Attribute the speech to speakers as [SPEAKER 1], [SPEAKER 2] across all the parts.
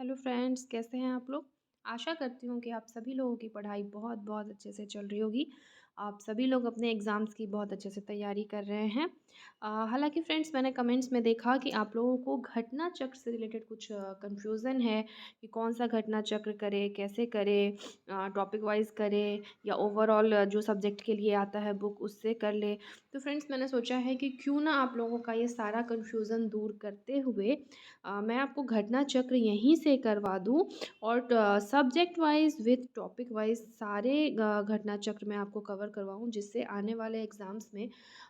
[SPEAKER 1] Hello friends, कैसे हैं आप लोग। आशा करती हूँ कि आप सभी लोगों की पढ़ाई बहुत बहुत अच्छे से चल रही होगी। आप सभी लोग अपने एग्ज़ाम्स की बहुत अच्छे से तैयारी कर रहे हैं। हालांकि फ्रेंड्स, मैंने कमेंट्स में देखा कि आप लोगों को घटना चक्र से रिलेटेड कुछ कंफ्यूजन है कि कौन सा घटना चक्र करे, कैसे करे, टॉपिक वाइज करे या ओवरऑल जो सब्जेक्ट के लिए आता है बुक उससे कर ले। तो फ्रेंड्स, मैंने सोचा है कि क्यों ना आप लोगों का ये सारा कंफ्यूजन दूर करते हुए मैं आपको घटना चक्र यहीं से करवा दूँ और subject wise with topic wise सारे घटना चक्र मैं आपको कवर करवाऊँ, जिससे आने वाले एग्ज़ाम्स में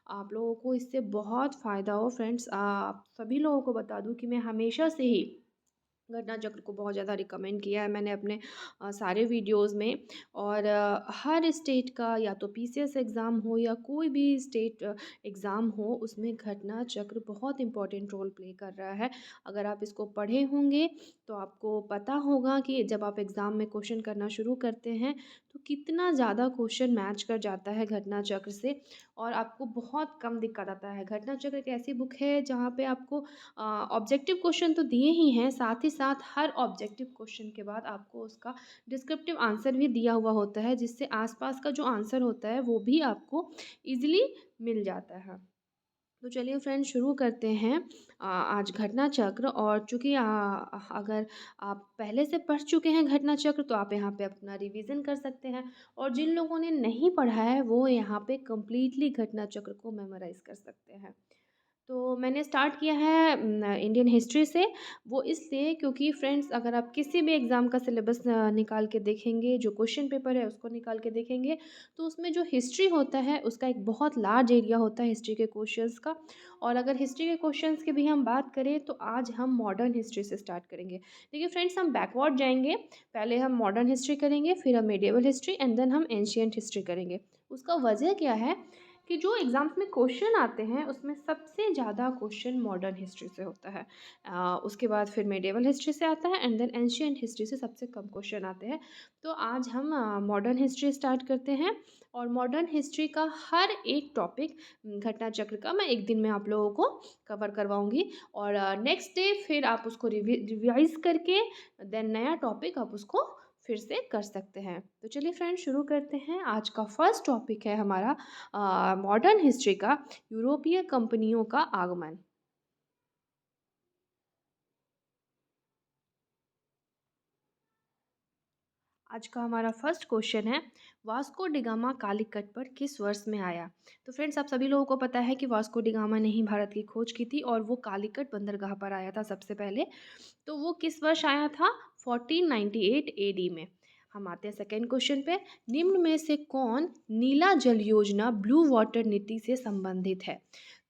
[SPEAKER 1] आप लोगों को इससे बहुत फ़ायदा हो। फ्रेंड्स, आप सभी लोगों को बता दूँ कि मैं हमेशा से ही घटना चक्र को बहुत ज़्यादा रिकमेंड किया है मैंने अपने सारे वीडियोस में। और हर स्टेट का या तो पीसीएस एग्ज़ाम हो या कोई भी स्टेट एग्ज़ाम हो, उसमें घटना चक्र बहुत इंपॉर्टेंट रोल प्ले कर रहा है। अगर आप इसको पढ़े होंगे तो आपको पता होगा कि जब आप एग्ज़ाम में क्वेश्चन करना शुरू करते हैं तो कितना ज़्यादा क्वेश्चन मैच कर जाता है घटना चक्र से, और आपको बहुत कम दिक्कत आता है। घटना चक्र एक ऐसी बुक है जहाँ पे आपको ऑब्जेक्टिव क्वेश्चन तो दिए ही हैं, साथ ही साथ हर ऑब्जेक्टिव क्वेश्चन के बाद आपको उसका डिस्क्रिप्टिव आंसर भी दिया हुआ होता है, जिससे आसपास का जो आंसर होता है वो भी आपको इजीली मिल जाता है। तो चलिए फ्रेंड्स, शुरू करते हैं आज घटना चक्र। और चूँकि अगर आप पहले से पढ़ चुके हैं घटना चक्र तो आप यहाँ पे अपना रिवीजन कर सकते हैं, और जिन लोगों ने नहीं पढ़ा है वो यहाँ पे कंप्लीटली घटना चक्र को मेमोराइज कर सकते हैं। तो मैंने स्टार्ट किया है इंडियन हिस्ट्री से। वो इसलिए क्योंकि फ्रेंड्स, अगर आप किसी भी एग्ज़ाम का सिलेबस निकाल के देखेंगे, जो क्वेश्चन पेपर है उसको निकाल के देखेंगे, तो उसमें जो हिस्ट्री होता है उसका एक बहुत लार्ज एरिया होता है हिस्ट्री के क्वेश्चंस का। और अगर हिस्ट्री के क्वेश्चंस की भी हम बात करें तो आज हम मॉडर्न हिस्ट्री से स्टार्ट करेंगे। देखिए फ्रेंड्स, हम बैकवर्ड जाएंगे। पहले हम मॉडर्न हिस्ट्री करेंगे, फिर हम मेडिएवल हिस्ट्री एंड देन हम एंशियंट हिस्ट्री करेंगे। उसका वजह क्या है कि जो एग्ज़ाम्स में क्वेश्चन आते हैं उसमें सबसे ज़्यादा क्वेश्चन मॉडर्न हिस्ट्री से होता है। उसके बाद फिर मेडिएवल हिस्ट्री से आता है एंड देन एंशियंट हिस्ट्री से सबसे कम क्वेश्चन आते हैं। तो आज हम मॉडर्न हिस्ट्री स्टार्ट करते हैं, और मॉडर्न हिस्ट्री का हर एक टॉपिक घटना चक्र का मैं एक दिन में आप लोगों को कवर करवाऊंगी, और नेक्स्ट डे फिर आप उसको रिवाइज करके देन नया टॉपिक आप उसको फिर से कर सकते हैं। तो चलिए फ्रेंड्स, शुरू करते हैं। आज का फर्स्ट टॉपिक है हमारा मॉडर्न हिस्ट्री का यूरोपीय कंपनियों का आगमन। आज का हमारा फर्स्ट क्वेश्चन है, वास्को डिगामा कालीकट पर किस वर्ष में आया। तो फ्रेंड्स, आप सभी लोगों को पता है कि वास्को डिगामा ने ही भारत की खोज की थी और वो कालीकट बंदरगाह पर आया था सबसे पहले। तो वो किस वर्ष आया था? 1498 एडी में। हम आते हैं सेकेंड क्वेश्चन पे। निम्न में से कौन नीला जल योजना ब्लू वाटर नीति से संबंधित है?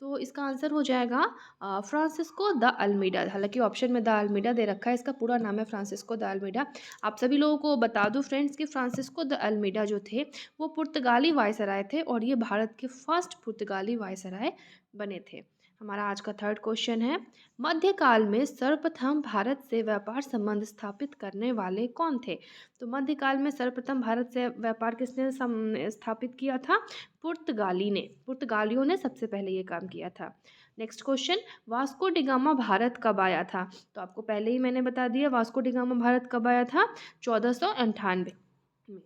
[SPEAKER 1] तो इसका आंसर हो जाएगा फ्रांसिस्को द अल्मीडा। हालांकि ऑप्शन में द अल्मीडा दे रखा है, इसका पूरा नाम है फ्रांसिस्को द अल्मीडा। आप सभी लोगों को बता दूं फ्रेंड्स कि फ्रांसिस्को द अल्मीडा जो थे वो पुर्तगाली वायसराय थे, और ये भारत के फर्स्ट पुर्तगाली वायसराय बने थे। हमारा आज का थर्ड क्वेश्चन है, मध्यकाल में सर्वप्रथम भारत से व्यापार संबंध स्थापित करने वाले कौन थे? तो मध्यकाल में सर्वप्रथम भारत से व्यापार किसने स्थापित किया था? पुर्तगालियों ने सबसे पहले ये काम किया था। Next question, Vasco da Gama Bharat कब आया था? तो आपको पहले ही मैंने बता दिया, वास्को डिगामा भारत कब आया था? 1498 में।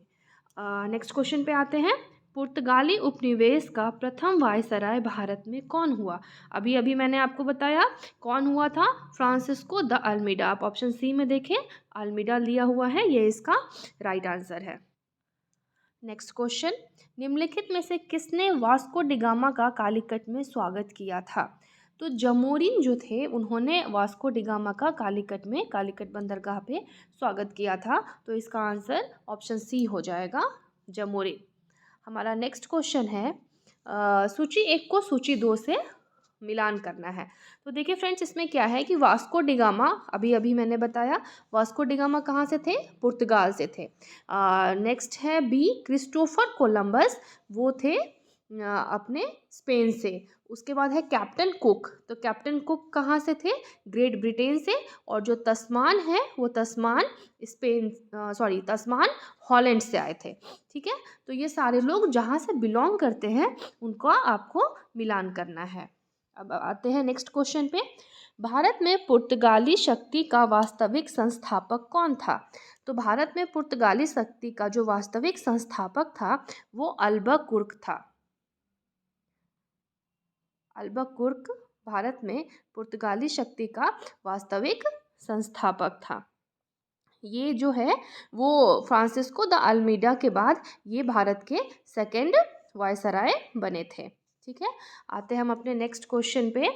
[SPEAKER 1] नेक्स्ट क्वेश्चन पे आते हैं। पुर्तगाली उपनिवेश का प्रथम वायसराय भारत में कौन हुआ? अभी अभी मैंने आपको बताया कौन हुआ था, फ्रांसिस्को द अल्मीडा। आप ऑप्शन सी में देखें, अल्मीडा लिया हुआ है, ये इसका राइट आंसर है। नेक्स्ट क्वेश्चन, निम्नलिखित में से किसने वास्को डिगामा का कालीकट में स्वागत किया था? तो जमोरिन जो थे उन्होंने वास्को डिगामा का कालीकट में, कालीकट बंदरगाह पे स्वागत किया था। तो इसका आंसर ऑप्शन सी हो जाएगा, जमोरिन। हमारा नेक्स्ट क्वेश्चन है, सूची एक को सूची दो से मिलान करना है। तो देखिए फ्रेंड्स, इसमें क्या है कि वास्को डिगामा, अभी अभी मैंने बताया वास्को डिगामा कहाँ से थे? पुर्तगाल से थे। नेक्स्ट है बी, क्रिस्टोफर कोलंबस, वो थे अपने स्पेन से। उसके बाद है कैप्टन कुक। तो कैप्टन कुक कहाँ से थे? ग्रेट ब्रिटेन से। और जो तस्मान है वो तस्मान तस्मान हॉलैंड से आए थे। ठीक है, तो ये सारे लोग जहाँ से बिलोंग करते हैं उनका आपको मिलान करना है। अब आते हैं नेक्स्ट क्वेश्चन पे। भारत में पुर्तगाली शक्ति का वास्तविक संस्थापक कौन था? तो भारत में पुर्तगाली शक्ति का जो वास्तविक संस्थापक था वो अल्बुकर्क था। अल्बुकर्क भारत में पुर्तगाली शक्ति का वास्तविक संस्थापक था। ये जो है वो फ्रांसिस्को द अल्मीडा के बाद ये भारत के सेकंड वायसराय बने थे। ठीक है, आते हैं हम अपने नेक्स्ट क्वेश्चन पे।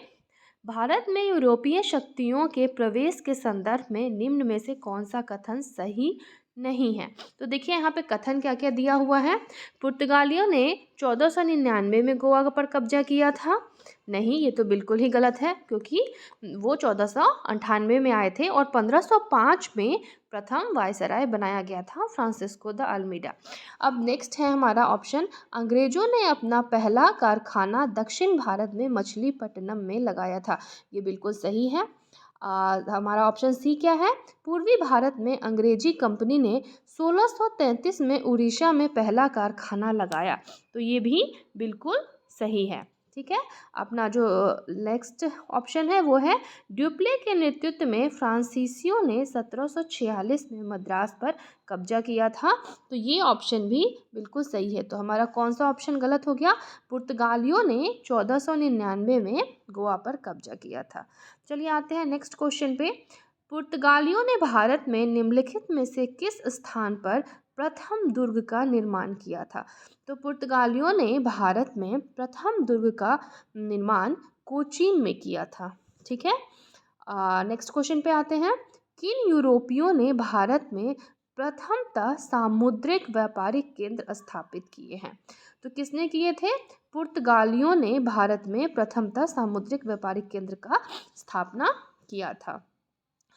[SPEAKER 1] भारत में यूरोपीय शक्तियों के प्रवेश के संदर्भ में निम्न में से कौन सा कथन सही नहीं है? तो देखिए यहाँ पे कथन क्या क्या दिया हुआ है। पुर्तगालियों ने 1499 में गोवा पर कब्जा किया था। नहीं, ये तो बिल्कुल ही गलत है, क्योंकि वो 1498 में आए थे और 1505 में प्रथम वायसराय बनाया गया था फ्रांसिस्को द अल्मीडा। अब नेक्स्ट है हमारा ऑप्शन, अंग्रेजों ने अपना पहला कारखाना दक्षिण भारत में मछलीपट्टनम में लगाया था। ये बिल्कुल सही है। हमारा ऑप्शन सी क्या है, पूर्वी भारत में अंग्रेजी कंपनी ने 1633 में उड़ीसा में पहला कारखाना लगाया। तो ये भी बिल्कुल सही है। ठीक है, अपना जो नेक्स्ट ऑप्शन है वो है, ड्यूप्ले के नेतृत्व में फ्रांसीसियों ने 1746 में मद्रास पर कब्जा किया था। तो ये ऑप्शन भी बिल्कुल सही है। तो हमारा कौन सा ऑप्शन गलत हो गया? पुर्तगालियों ने 1499 में गोवा पर कब्जा किया था। चलिए आते हैं नेक्स्ट क्वेश्चन पे। पुर्तगालियों ने भारत में निम्नलिखित में से किस स्थान पर प्रथम दुर्ग का निर्माण किया था? तो पुर्तगालियों ने भारत में प्रथम दुर्ग का निर्माण कोचीन में किया था। ठीक है, नेक्स्ट क्वेश्चन पे आते हैं। किन यूरोपियों ने भारत में प्रथमतः सामुद्रिक व्यापारिक केंद्र स्थापित किए हैं? तो किसने किए थे? पुर्तगालियों ने भारत में प्रथमतः सामुद्रिक व्यापारिक केंद्र का स्थापना किया था।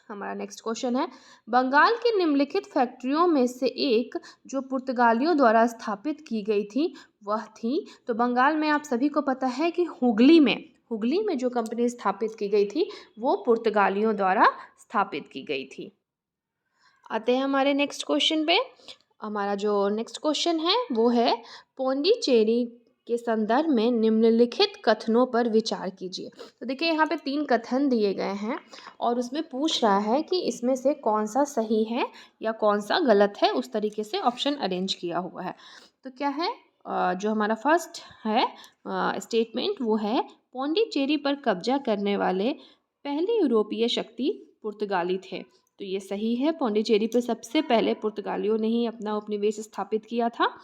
[SPEAKER 1] हमारा नेक्स्ट क्वेश्चन है, बंगाल की निम्नलिखित फैक्ट्रियों में से एक जो पुर्तगालियों द्वारा स्थापित की गई थी वह थी? तो बंगाल में आप सभी को पता है कि हुगली में जो कंपनी स्थापित की गई थी वो पुर्तगालियों द्वारा स्थापित की गई थी। आते हैं हमारे नेक्स्ट क्वेश्चन पे। हमारा जो नेक्स्ट क्वेश्चन है वो है, पौंडीचेरी के संदर्भ में निम्नलिखित कथनों पर विचार कीजिए। तो देखिए यहाँ पे 3 कथन दिए गए हैं और उसमें पूछ रहा है कि इसमें से कौन सा सही है या कौन सा गलत है, उस तरीके से ऑप्शन अरेंज किया हुआ है। तो क्या है, जो हमारा फर्स्ट है स्टेटमेंट वो है, पौंडीचेरी पर कब्जा करने वाले पहले यूरोपीय शक्ति पुर्तगाली थे। तो ये सही है, पौंडीचेरी पर सबसे पहले पुर्तगालियों ने ही अपना उपनिवेश स्थापित किया था।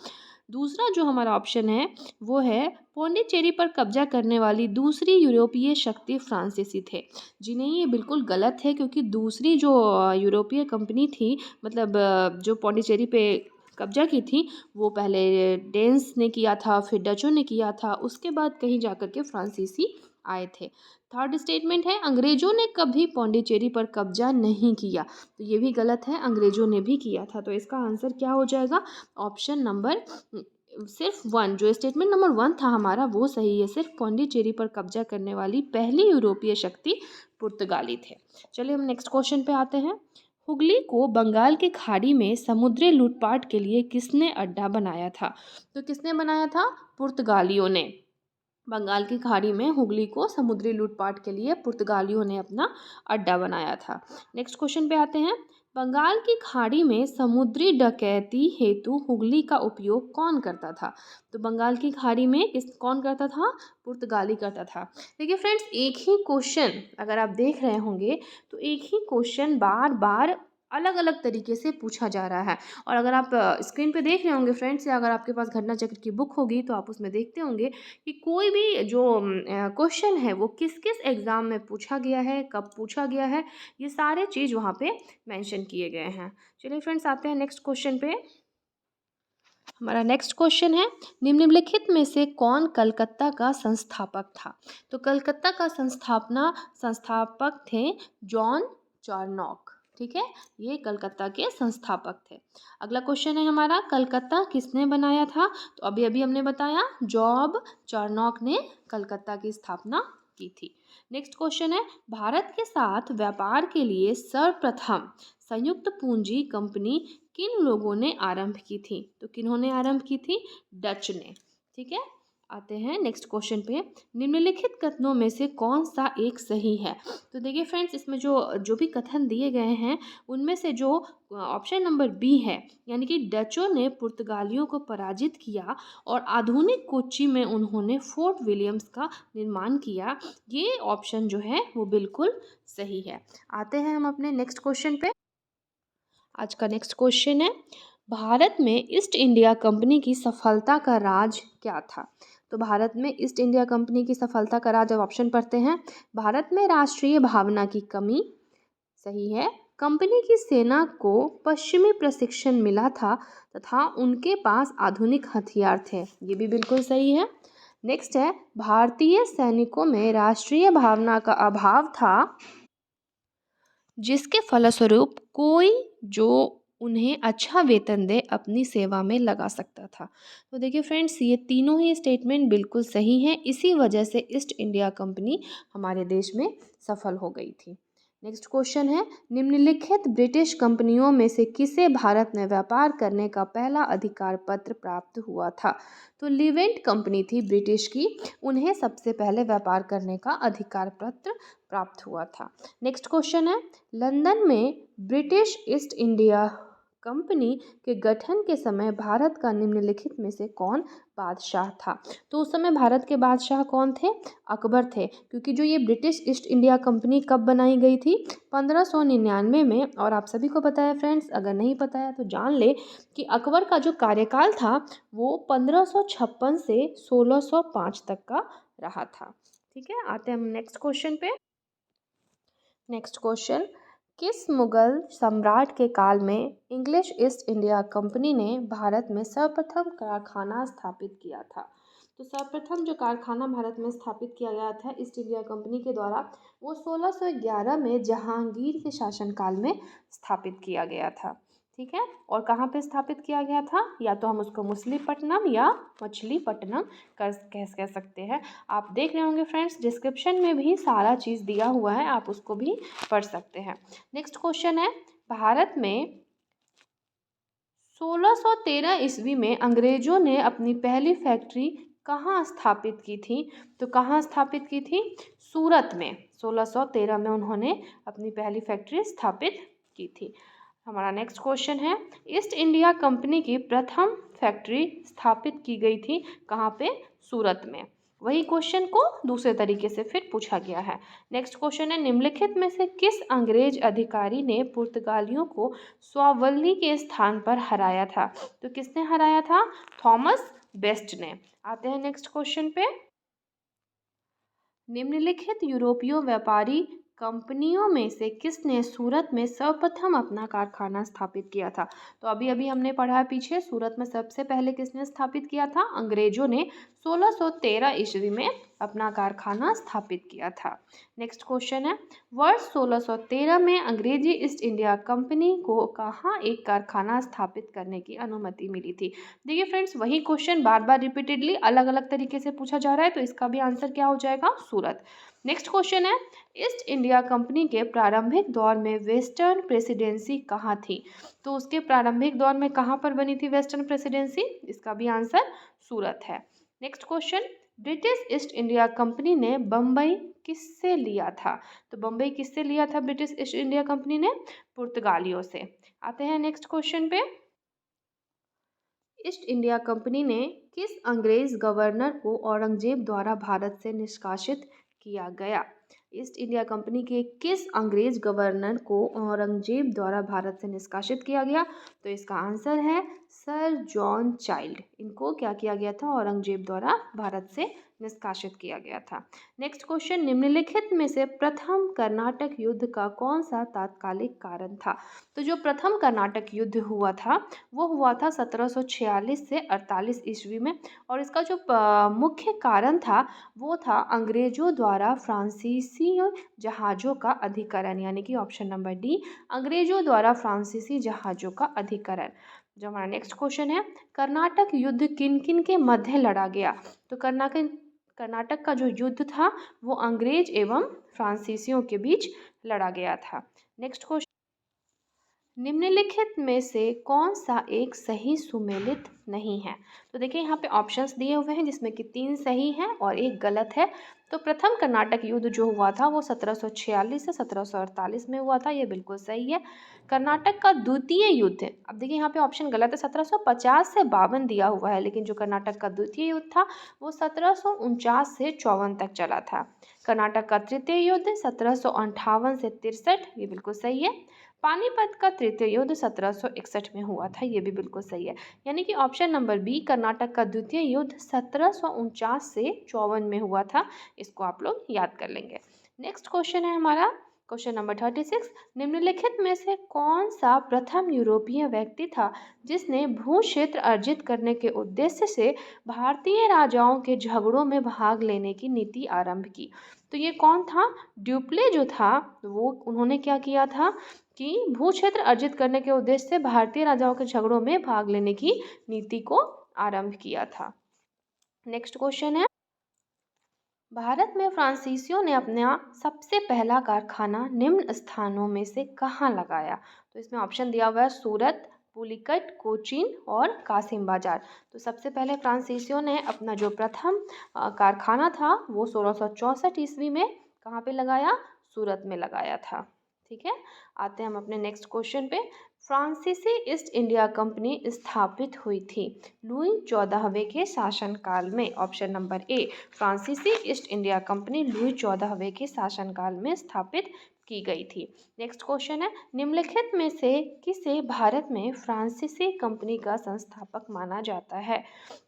[SPEAKER 1] दूसरा जो हमारा ऑप्शन है वो है, पौंडीचेरी पर कब्जा करने वाली दूसरी यूरोपीय शक्ति फ्रांसीसी थे। जी नहीं, ये बिल्कुल गलत है, क्योंकि दूसरी जो यूरोपीय कंपनी थी, मतलब जो पौंडीचेरी पे कब्जा की थी, वो पहले डेन्स ने किया था, फिर डचों ने किया था, उसके बाद कहीं जाकर के फ्रांसीसी आए थे। थर्ड स्टेटमेंट है, अंग्रेजों ने कभी पौंडीचेरी पर कब्जा नहीं किया। तो ये भी गलत है, अंग्रेजों ने भी किया था। तो इसका आंसर क्या हो जाएगा? ऑप्शन नंबर सिर्फ 1, जो स्टेटमेंट नंबर 1 था हमारा वो सही है। सिर्फ पौंडीचेरी पर कब्जा करने वाली पहली यूरोपीय शक्ति पुर्तगाली थे। चलिए हम नेक्स्ट क्वेश्चन पे आते हैं। हुगली को बंगाल की खाड़ी में समुद्री लूटपाट के लिए किसने अड्डा बनाया था? तो किसने बनाया था? पुर्तगालियों ने। बंगाल की खाड़ी में हुगली को समुद्री लूटपाट के लिए पुर्तगालियों ने अपना अड्डा बनाया था। नेक्स्ट क्वेश्चन पे आते हैं। बंगाल की खाड़ी में समुद्री डकैती हेतु हुगली का उपयोग कौन करता था? तो बंगाल की खाड़ी में कौन करता था? पुर्तगाली करता था। देखिए फ्रेंड्स, एक ही क्वेश्चन अगर आप देख रहे होंगे तो एक ही क्वेश्चन बार बार अलग अलग तरीके से पूछा जा रहा है। और अगर आप स्क्रीन पे देख रहे होंगे फ्रेंड्स, या अगर आपके पास घटना चक्र की बुक होगी तो आप उसमें देखते होंगे कि कोई भी जो क्वेश्चन है वो किस किस एग्ज़ाम में पूछा गया है, कब पूछा गया है, ये सारे चीज़ वहाँ पे मेंशन किए गए हैं। चलिए फ्रेंड्स, आते हैं नेक्स्ट क्वेश्चन पे। हमारा नेक्स्ट क्वेश्चन है, निम्नलिखित में से कौन कलकत्ता का संस्थापक था? तो कलकत्ता का संस्थापक थे जॉन चार्नॉक। ठीक है, ये कलकत्ता के संस्थापक थे। अगला क्वेश्चन है हमारा, कलकत्ता किसने बनाया था? तो अभी अभी हमने बताया, जॉब चार्नॉक ने कलकत्ता की स्थापना की थी। नेक्स्ट क्वेश्चन है, भारत के साथ व्यापार के लिए सर्वप्रथम संयुक्त पूंजी कंपनी किन लोगों ने आरंभ की थी? तो किन्होंने आरंभ की थी? डच ने। ठीक है, आते हैं नेक्स्ट क्वेश्चन पे। निम्नलिखित कथनों में से कौन सा एक सही है? तो देखिए फ्रेंड्स, इसमें जो जो भी कथन दिए गए हैं उनमें से जो ऑप्शन नंबर बी है, यानी कि डचों ने पुर्तगालियों को पराजित किया और आधुनिक कोच्चि में उन्होंने फोर्ट विलियम्स का निर्माण किया, ये ऑप्शन जो है वो बिल्कुल सही है। आते हैं हम अपने नेक्स्ट क्वेश्चन पे। आज का नेक्स्ट क्वेश्चन है, भारत में ईस्ट इंडिया कंपनी की सफलता का राज क्या था? तो भारत में ईस्ट इंडिया कंपनी की सफलता का राज, अब ऑप्शन पढ़ते हैं। भारत में राष्ट्रीय भावना की कमी, सही है। कंपनी की सेना को पश्चिमी प्रशिक्षण मिला था तथा उनके पास आधुनिक हथियार थे, ये भी बिल्कुल सही है। नेक्स्ट है, भारतीय सैनिकों में राष्ट्रीय भावना का अभाव था जिसके फलस्वरूप कोई जो उन्हें अच्छा वेतन दे अपनी सेवा में लगा सकता था। तो देखिए फ्रेंड्स, ये तीनों ही स्टेटमेंट बिल्कुल सही हैं। इसी वजह से ईस्ट इंडिया कंपनी हमारे देश में सफल हो गई थी। नेक्स्ट क्वेश्चन है, निम्नलिखित ब्रिटिश कंपनियों में से किसे भारत में व्यापार करने का पहला अधिकार पत्र प्राप्त हुआ था? तो लिवेंट कंपनी थी ब्रिटिश की, उन्हें सबसे पहले व्यापार करने का अधिकार पत्र प्राप्त हुआ था। नेक्स्ट क्वेश्चन है, लंदन में ब्रिटिश ईस्ट इंडिया कंपनी के गठन के समय भारत का निम्नलिखित में से कौन बादशाह था? तो उस समय भारत के बादशाह कौन थे? अकबर थे, क्योंकि जो ये ब्रिटिश ईस्ट इंडिया कंपनी कब बनाई गई थी? 1599 में। और आप सभी को पता है फ्रेंड्स, अगर नहीं पता है तो जान ले कि अकबर का जो कार्यकाल था वो 1556 से 1605 तक का रहा था। ठीक है, आते हैं हम नेक्स्ट क्वेश्चन पे। नेक्स्ट क्वेश्चन, किस मुगल सम्राट के काल में इंग्लिश ईस्ट इंडिया कंपनी ने भारत में सर्वप्रथम कारखाना स्थापित किया था? तो सर्वप्रथम जो कारखाना भारत में स्थापित किया गया था ईस्ट इंडिया कंपनी के द्वारा, वो 1611 में जहांगीर के शासनकाल में स्थापित किया गया था। ठीक है, और कहाँ पे स्थापित किया गया था? या तो हम उसको मछलीपट्टनम या मछलीपट्टनम कह सकते हैं। आप देख रहे होंगे फ्रेंड्स, डिस्क्रिप्शन में भी सारा चीज़ दिया हुआ है, आप उसको भी पढ़ सकते हैं। नेक्स्ट क्वेश्चन है, भारत में 1613 ईस्वी में अंग्रेजों ने अपनी पहली फैक्ट्री कहाँ स्थापित की थी? तो कहाँ स्थापित की थी? सूरत में। 1613 में उन्होंने अपनी पहली फैक्ट्री स्थापित की थी। हमारा नेक्स्ट क्वेश्चन है, ईस्ट इंडिया कंपनी की प्रथम फैक्ट्री स्थापित की गई थी कहाँ पे? सूरत में। वही क्वेश्चन को दूसरे तरीके से फिर पूछा गया है। नेक्स्ट क्वेश्चन है, निम्नलिखित में से किस अंग्रेज अधिकारी ने पुर्तगालियों को स्वावलंबी के स्थान पर हराया था? तो किसने हराया था? थॉमस बेस्ट ने। आते हैं नेक्स्ट क्वेश्चन पे। निम्नलिखित यूरोपीय व्यापारी कंपनियों में से किसने सूरत में सर्वप्रथम अपना कारखाना स्थापित किया था? तो अभी अभी हमने पढ़ा पीछे, सूरत में सबसे पहले किसने स्थापित किया था? अंग्रेजों ने 1613 ईस्वी में अपना कारखाना स्थापित किया था। नेक्स्ट क्वेश्चन है, वर्ष 1613 में अंग्रेजी ईस्ट इंडिया कंपनी को कहाँ एक कारखाना स्थापित करने की अनुमति मिली थी? देखिए फ्रेंड्स, वही क्वेश्चन बार बार रिपीटेडली अलग अलग तरीके से पूछा जा रहा है, तो इसका भी आंसर क्या हो जाएगा? सूरत। नेक्स्ट क्वेश्चन है, ईस्ट इंडिया कंपनी के प्रारंभिक दौर में वेस्टर्न प्रेसिडेंसी कहाँ थी? तो उसके प्रारंभिक दौर में कहाँ पर बनी थी वेस्टर्न प्रेसिडेंसी? इसका भी आंसर सूरत है। Next question, British east India company ने बम्बई किससे लिया था? तो बम्बई किससे लिया था ब्रिटिश ईस्ट इंडिया कंपनी ने? पुर्तगालियों से। आते हैं नेक्स्ट क्वेश्चन पे। ईस्ट इंडिया कंपनी ने किस अंग्रेज गवर्नर को औरंगजेब द्वारा भारत से निष्कासित किया गया? ईस्ट इंडिया कंपनी के किस अंग्रेज गवर्नर को औरंगजेब द्वारा भारत से निष्कासित किया गया? तो इसका आंसर है सर जॉन चाइल्ड। इनको क्या किया गया था? औरंगजेब द्वारा भारत से निष्कासित किया गया था। नेक्स्ट क्वेश्चन, निम्नलिखित में से प्रथम कर्नाटक युद्ध का कौन सा तात्कालिक कारण था? तो जो प्रथम कर्नाटक युद्ध हुआ था वो हुआ था 1746 से 48 ईस्वी में, और इसका जो मुख्य कारण था वो था अंग्रेजों द्वारा फ्रांसीसी जहाज़ों का अधिकरण, यानी कि ऑप्शन नंबर डी, अंग्रेजों द्वारा फ्रांसीसी जहाज़ों का अधिकरण। जो हमारा नेक्स्ट क्वेश्चन है, कर्नाटक युद्ध किन किन के मध्य लड़ा गया? तो कर्नाटक का जो युद्ध था वो अंग्रेज एवं फ्रांसीसियों के बीच लड़ा गया था। नेक्स्ट क्वेश्चन, निम्नलिखित में से कौन सा एक सही सुमेलित नहीं है? तो देखिए यहाँ पे ऑप्शंस दिए हुए हैं जिसमें कि 3 सही हैं और 1 गलत है। तो प्रथम कर्नाटक युद्ध जो हुआ था वो 1746 से 1748 में हुआ था, ये बिल्कुल सही है। कर्नाटक का द्वितीय युद्ध, अब देखिए यहाँ पे ऑप्शन गलत है, 1750 से 52 दिया हुआ है, लेकिन जो कर्नाटक का द्वितीय युद्ध था वो 1749 से 54 तक चला था। कर्नाटक का तृतीय युद्ध 1758 से 63, ये बिल्कुल सही है। पानीपत का तृतीय युद्ध 1761 में हुआ था, ये भी बिल्कुल सही है। यानी कि ऑप्शन नंबर बी, कर्नाटक का द्वितीय युद्ध 1749 से 54 में हुआ था, इसको आप लोग याद कर लेंगे। नेक्स्ट क्वेश्चन है हमारा क्वेश्चन नंबर 36। निम्नलिखित में से कौन सा प्रथम यूरोपीय व्यक्ति था जिसने भू क्षेत्र अर्जित करने के उद्देश्य से भारतीय राजाओं के झगड़ों में भाग लेने की नीति आरंभ की? तो ये कौन था? ड्यूप्ले जो था वो, उन्होंने क्या किया था कि भू क्षेत्र अर्जित करने के उद्देश्य से भारतीय राजाओं के झगड़ों में भाग लेने की नीति को आरंभ किया था। नेक्स्ट क्वेश्चन है, भारत में फ्रांसीसियों ने अपना सबसे पहला कारखाना निम्न स्थानों में से कहाँ लगाया? तो इसमें ऑप्शन दिया हुआ है सूरत, पुलिकट, कोचीन और कासिम बाजार। तो सबसे पहले फ्रांसीसियों ने अपना जो प्रथम कारखाना था वो 1664 ईस्वी में कहाँ पे लगाया? सूरत में लगाया था। ठीक है, आते हैं हम अपने नेक्स्ट क्वेश्चन पे। फ्रांसीसी ईस्ट इंडिया कंपनी स्थापित हुई थी लुई 14वें के शासनकाल में। ऑप्शन नंबर ए, फ्रांसीसी ईस्ट इंडिया कंपनी लुई 14वें के शासनकाल में स्थापित की गई थी। नेक्स्ट क्वेश्चन है, निम्नलिखित में से किसे भारत में फ्रांसीसी कंपनी का संस्थापक माना जाता है?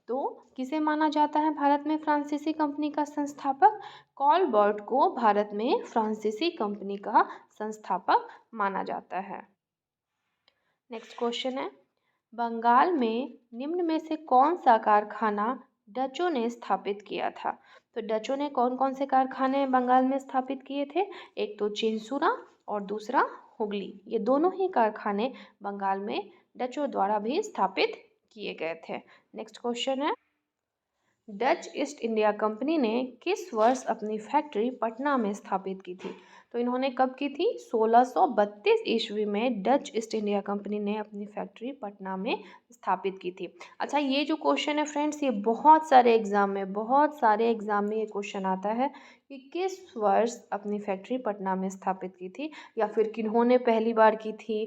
[SPEAKER 1] तो किसे माना जाता है भारत में फ्रांसीसी कंपनी का संस्थापक? कॉलबर्ट को भारत में फ्रांसीसी कंपनी का संस्थापक माना जाता है। नेक्स्ट क्वेश्चन है, बंगाल में निम्न में से कौन सा कारखाना डचों ने स्थापित किया था? तो डचों ने कौन कौन से कारखाने बंगाल में स्थापित किए थे? एक तो चिंसुरा और दूसरा हुगली, ये दोनों ही कारखाने बंगाल में डचों द्वारा भी स्थापित किए गए थे। नेक्स्ट क्वेश्चन है, डच ईस्ट इंडिया कंपनी ने किस वर्ष अपनी फैक्ट्री पटना में स्थापित की थी? तो इन्होंने कब की थी? 1632 ईस्वी में डच ईस्ट इंडिया कंपनी ने अपनी फैक्ट्री पटना में स्थापित की थी। अच्छा, ये जो क्वेश्चन है फ्रेंड्स, ये बहुत सारे एग्जाम में ये क्वेश्चन आता है कि किस वर्ष अपनी फैक्ट्री पटना में स्थापित की थी, या फिर किन्होंने पहली बार की थी,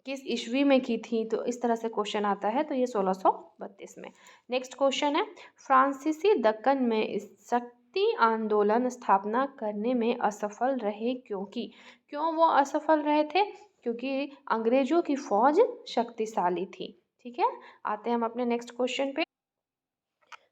[SPEAKER 1] किस ईस्वी में की थी। तो इस तरह से क्वेश्चन आता है, तो ये 1632 में। नेक्स्ट क्वेश्चन है, फ्रांसीसी दक्कन में शक्ति आंदोलन स्थापना करने में असफल रहे क्यों वो असफल रहे थे? क्योंकि अंग्रेजों की फौज शक्तिशाली थी। ठीक है, आते हैं हम अपने नेक्स्ट क्वेश्चन पे।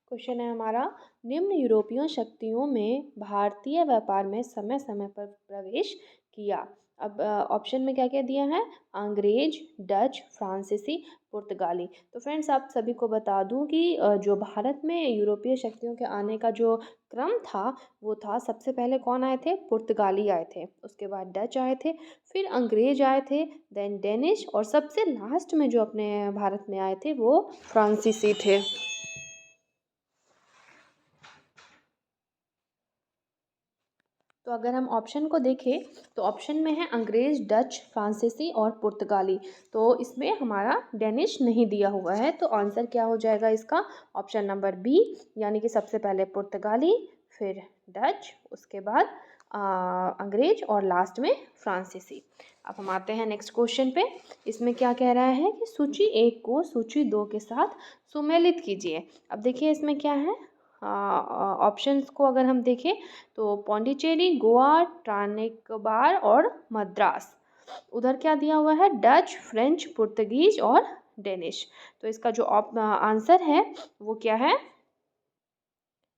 [SPEAKER 1] क्वेश्चन है हमारा, निम्न यूरोपीय शक्तियों में भारतीय व्यापार में समय समय पर प्रवेश किया। अब ऑप्शन में क्या क्या दिया है? अंग्रेज, डच, फ्रांसीसी, पुर्तगाली। तो फ्रेंड्स, आप सभी को बता दूं कि जो भारत में यूरोपीय शक्तियों के आने का जो क्रम था वो था, सबसे पहले कौन आए थे? पुर्तगाली आए थे, उसके बाद डच आए थे, फिर अंग्रेज आए थे, देन डेनिश, और सबसे लास्ट में जो अपने भारत में आए थे वो फ्रांसीसी थे। तो अगर हम ऑप्शन को देखें तो ऑप्शन में है अंग्रेज, डच, फ्रांसीसी और पुर्तगाली। तो इसमें हमारा डेनिश नहीं दिया हुआ है, तो आंसर क्या हो जाएगा इसका? ऑप्शन नंबर बी, यानी कि सबसे पहले पुर्तगाली, फिर डच, उसके बाद अंग्रेज और लास्ट में फ्रांसीसी। अब हम आते हैं नेक्स्ट क्वेश्चन पे। इसमें क्या कह रहा है कि सूची 1 को सूची 2 के साथ सुमेलित कीजिए। अब देखिए इसमें क्या है, ऑप्शंस को अगर हम देखें तो पौंडीचेरी, गोवा, ट्रानिकबार और मद्रास। उधर क्या दिया हुआ है? डच, फ्रेंच, पुर्तगीज और डेनिश। तो इसका जो आंसर है वो क्या है?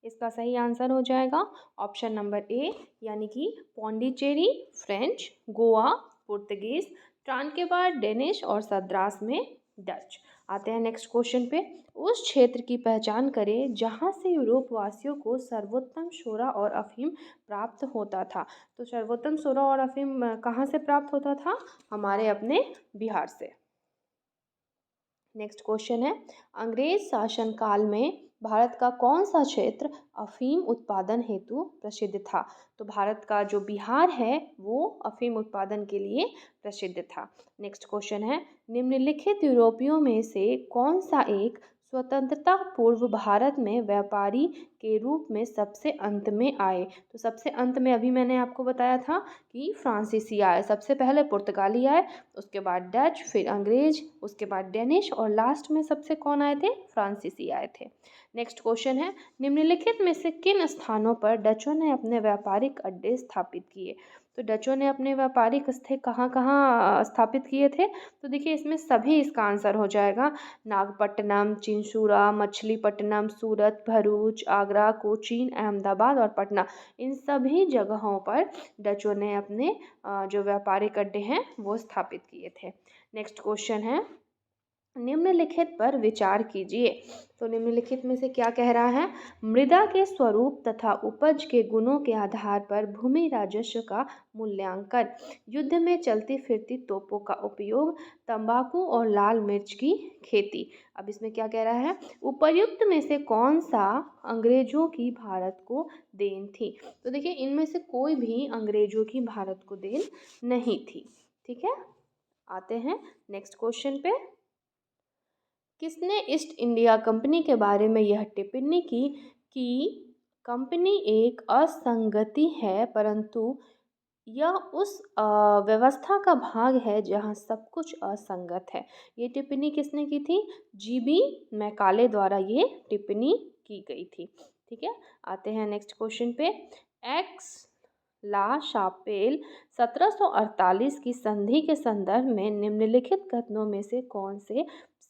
[SPEAKER 1] इसका सही आंसर हो जाएगा ऑप्शन नंबर ए, यानी कि Pondicherry, French, Goa, Portuguese, Tranquebar, Danish और सद्रास में डच। आते हैं नेक्स्ट क्वेश्चन पे। उस क्षेत्र की पहचान करें जहां से यूरोप वासियों को सर्वोत्तम शोरा और अफीम प्राप्त होता था। तो सर्वोत्तम शोरा और अफीम कहाँ से प्राप्त होता था? हमारे अपने बिहार से। नेक्स्ट क्वेश्चन है, अंग्रेज शासन काल में भारत का कौन सा क्षेत्र अफीम उत्पादन हेतु प्रसिद्ध था? तो भारत का जो बिहार है वो अफीम उत्पादन के लिए प्रसिद्ध था। नेक्स्ट क्वेश्चन है, निम्नलिखित यूरोपियों में से कौन सा एक स्वतंत्रता पूर्व भारत में व्यापारी के रूप में सबसे अंत में आए? तो सबसे अंत में अभी मैंने आपको बताया था कि फ्रांसीसी आए, सबसे पहले पुर्तगाली आए, उसके बाद डच, फिर अंग्रेज, उसके बाद डेनिश और लास्ट में सबसे कौन आए थे? फ्रांसीसी आए थे। नेक्स्ट क्वेश्चन है, निम्नलिखित में से किन स्थानों पर डचों ने अपने व्यापारिक अड्डे स्थापित किए? तो डचों ने अपने व्यापारिक स्थल कहाँ कहाँ स्थापित किए थे? तो देखिए इसमें सभी इसका आंसर हो जाएगा, नागपट्टनम, चिंसूरा, मछलीपट्टनम, सूरत, भरूच, आगरा, कोचीन, अहमदाबाद और पटना। इन सभी जगहों पर डचों ने अपने जो व्यापारिक अड्डे हैं वो स्थापित किए थे। नेक्स्ट क्वेश्चन है, निम्नलिखित पर विचार कीजिए। तो निम्नलिखित में से क्या कह रहा है, मृदा के स्वरूप तथा उपज के गुणों के आधार पर भूमि राजस्व का मूल्यांकन, युद्ध में चलती फिरती तोपों का उपयोग, तंबाकू और लाल मिर्च की खेती। अब इसमें क्या कह रहा है, उपर्युक्त में से कौन सा अंग्रेजों की भारत को देन थी? तो देखिए इनमें से कोई भी अंग्रेजों की भारत को देन नहीं थी। ठीक है, आते हैं नेक्स्ट क्वेश्चन पे। किसने ईस्ट इंडिया कंपनी के बारे में यह टिप्पणी की कि कंपनी एक असंगति है, परंतु यह उस व्यवस्था का भाग है जहाँ सब कुछ असंगत है? ये टिप्पणी किसने की थी? जीबी मैकाले द्वारा ये टिप्पणी की गई थी। ठीक है, आते हैं नेक्स्ट क्वेश्चन पे। एक्स ला शापेल 1748 की संधि के संदर्भ में निम्नलिखित कथनों में से कौन से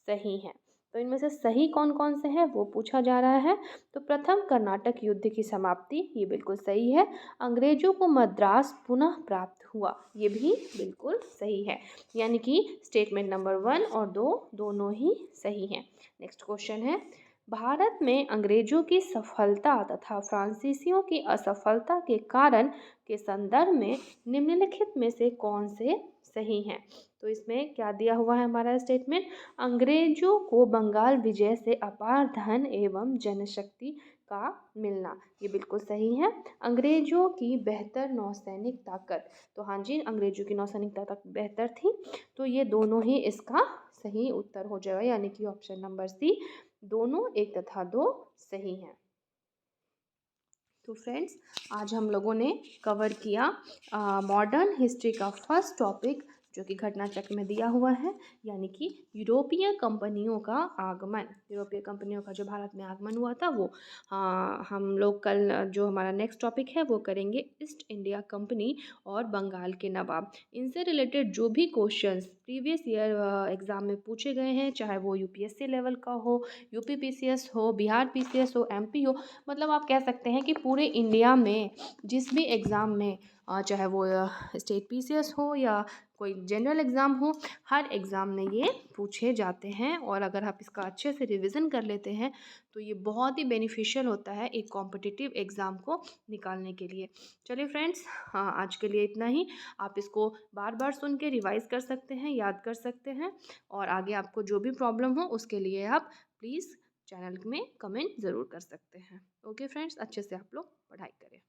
[SPEAKER 1] सही हैं? तो इनमें से सही कौन कौन से हैं वो पूछा जा रहा है। तो प्रथम कर्नाटक युद्ध की समाप्ति, ये बिल्कुल सही है। अंग्रेजों को मद्रास पुनः प्राप्त हुआ, ये भी बिल्कुल सही है। यानी कि स्टेटमेंट नंबर 1 और 2 दोनों ही सही हैं। नेक्स्ट क्वेश्चन है, भारत में अंग्रेजों की सफलता तथा फ्रांसीसियों की असफलता के कारण के संदर्भ में निम्नलिखित में से कौन से सही हैं? तो इसमें क्या दिया हुआ है हमारा स्टेटमेंट, अंग्रेजों को बंगाल विजय से अपार धन एवं जनशक्ति का मिलना, ये बिल्कुल सही है। अंग्रेजों की बेहतर नौसैनिक ताकत, तो हाँ जी अंग्रेजों की नौसैनिक ताकत बेहतर थी, तो ये दोनों ही इसका सही उत्तर हो जाएगा, यानी कि ऑप्शन नंबर सी, दोनों 1 तथा 2 सही हैं। तो फ्रेंड्स आज हम लोगों ने कवर किया मॉडर्न हिस्ट्री का फर्स्ट टॉपिक जो कि घटना चक्र में दिया हुआ है, यानी कि यूरोपीय कंपनियों का आगमन, यूरोपीय कंपनियों का जो भारत में आगमन हुआ था वो। हम लोग कल जो हमारा नेक्स्ट टॉपिक है वो करेंगे ईस्ट इंडिया कंपनी और बंगाल के नवाब। इनसे रिलेटेड जो भी क्वेश्चंस प्रीवियस ईयर एग्ज़ाम में पूछे गए हैं, चाहे वो यूपीएससी लेवल का हो, यूपी पीसीएस हो, बिहार पीसीएस हो, एमपी हो, मतलब आप कह सकते हैं कि पूरे इंडिया में जिस भी एग्ज़ाम में चाहे वो स्टेट पीसीएस हो या कोई जनरल एग्ज़ाम हो, हर एग्ज़ाम में ये पूछे जाते हैं। और अगर आप इसका अच्छे से रिवीजन कर लेते हैं तो ये बहुत ही बेनिफिशियल होता है एक कॉम्पिटिटिव एग्ज़ाम को निकालने के लिए। चलिए फ्रेंड्स, हाँ आज के लिए इतना ही। आप इसको बार बार सुन के रिवाइज़ कर सकते हैं, याद कर सकते हैं, और आगे आपको जो भी प्रॉब्लम हो उसके लिए आप प्लीज़ चैनल में कमेंट ज़रूर कर सकते हैं। ओके फ्रेंड्स, अच्छे से आप लोग पढ़ाई करें।